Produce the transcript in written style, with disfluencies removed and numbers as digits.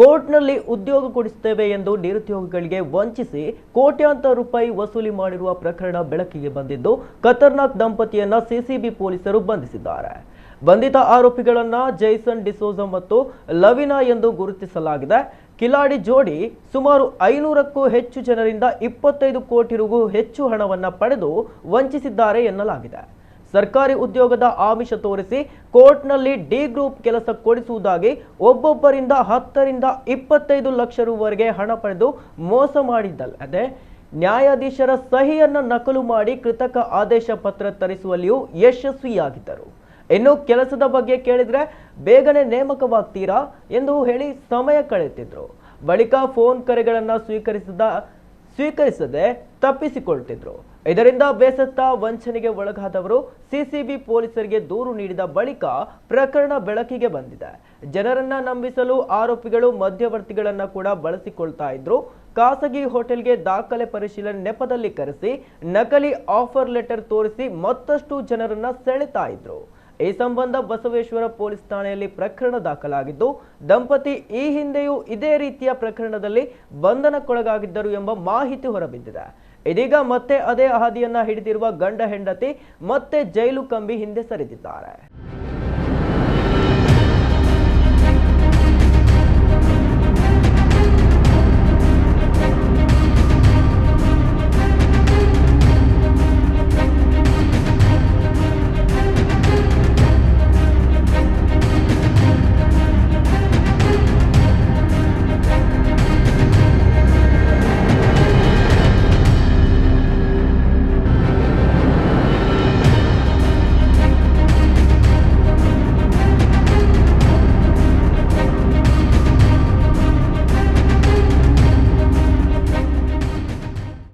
ಕೋರ್ಟ್ನಲ್ಲಿ ಉದ್ಯೋಗ ಕೊಡಿಸುತ್ತೇವೆ ಎಂದು ನಿರುದ್ಯೋಗಿಗಳಿಗೆ ವಂಚಿಸಿ ಕೋಟ್ಯಾಂತರ ರೂಪಾಯಿ ವಸೂಲಿ ಮಾಡಿರುವ ಪ್ರಕರಣ ಬೆಳಕಿಗೆ ಬಂದಿದ್ದು ಖತರ್ನಾಕ್ ದಂಪತಿಯನ್ನ ಸಿಸಿಬಿ ಪೊಲೀಸರು ಬಂಧಿಸಿದ್ದಾರೆ. ಬಂಧಿತ ಆರೋಪಿಗಳನ್ನ ಜೈಸನ್ ಡಿಸೋಜಾ ಮತ್ತು ಲವಿನಾ ಎಂದು ಗುರುತಿಸಲಾಗಿದೆ. ಕಿಲಾಡಿ ಜೋಡಿ ಸುಮಾರು 500ಕ್ಕೂ ಹೆಚ್ಚು ಜನರಿಂದ 25 ಕೋಟಿ ರೂ ಹೆಚ್ಚು ಹಣವನ್ನ ಪಡೆದು ವಂಚಿಸಿದ್ದಾರೆ ಎನ್ನಲಾಗಿದೆ. ಸರ್ಕಾರಿ ಉದ್ಯೋಗದ ಆಮಿಷ ತೋರಿಸಿ ಕೋರ್ಟ್ನಲ್ಲಿ ಡಿ ಗ್ರೂಪ್ ಕೆಲಸ ಕೊಡಿಸುವುದಾಗಿ ಒಬ್ಬೊಬ್ಬರಿಂದ 10 ರಿಂದ 25 ಲಕ್ಷ ರೂವರೆಗೆ ಹಣ ಪಡೆದು ಮೋಸ ಮಾಡಿದ್ದಲ್ಲದೆ ನ್ಯಾಯಾಧೀಶರ ಸಹಿಯನ್ನ ನಕಲು ಮಾಡಿ ಕೃತಕ ಆದೇಶ ಪತ್ರ ತರಿಸುವಲ್ಲಿಯೂ ಯಶಸ್ವಿಯಾಗಿದ್ದರು. ಇನ್ನು ಕೆಲಸದ ಬಗ್ಗೆ ಕೇಳಿದ್ರೆ ಬೇಗನೆ ನೇಮಕವಾಗ್ತೀರಾ ಎಂದು ಹೇಳಿ ಸಮಯ ಕಳೆಯುತ್ತಿದ್ರು. ಬಳಿಕ ಫೋನ್ ಕರೆಗಳನ್ನು ಸ್ವೀಕರಿಸದೆ ತಪ್ಪಿಸಿಕೊಳ್ತಿದ್ರು. ಇದರಿಂದ ಬೇಸತ್ತ ವಂಚನೆಗೆ ಒಳಗಾದವರು ಸಿಸಿಬಿ ಪೊಲೀಸರಿಗೆ ದೂರು ನೀಡಿದ ಬಳಿಕ ಪ್ರಕರಣ ಬೆಳಕಿಗೆ ಬಂದಿದೆ. ಜನರನ್ನ ನಂಬಿಸಲು ಆರೋಪಿಗಳು ಮಧ್ಯವರ್ತಿಗಳನ್ನ ಕೂಡ ಬಳಸಿಕೊಳ್ತಾ ಇದ್ರು. ಖಾಸಗಿ ಹೋಟೆಲ್ಗೆ ದಾಖಲೆ ಪರಿಶೀಲನೆ ನೆಪದಲ್ಲಿ ಕರೆಸಿ ನಕಲಿ ಆಫರ್ ಲೆಟರ್ ತೋರಿಸಿ ಮತ್ತಷ್ಟು ಜನರನ್ನ ಸೆಳೆತಾ ಇದ್ರು. ಈ ಸಂಬಂಧ ಬಸವೇಶ್ವರ ಪೊಲೀಸ್ ಠಾಣೆಯಲ್ಲಿ ಪ್ರಕರಣ ದಾಖಲಾಗಿದ್ದು ದಂಪತಿ ಈ ಹಿಂದೆಯೂ ಇದೇ ರೀತಿಯ ಪ್ರಕರಣದಲ್ಲಿ ಬಂಧನಕ್ಕೊಳಗಾಗಿದ್ದರು ಎಂಬ ಮಾಹಿತಿ ಹೊರಬಿದ್ದಿದೆ. ಇದೀಗ ಮತ್ತೆ ಅದೇ ಹಾದಿಯನ್ನ ಹಿಡಿದಿರುವ ಗಂಡ ಹೆಂಡತಿ ಮತ್ತೆ ಜೈಲು ಕಂಬಿ ಹಿಂದೆ ಸರಿದಿದ್ದಾರೆ.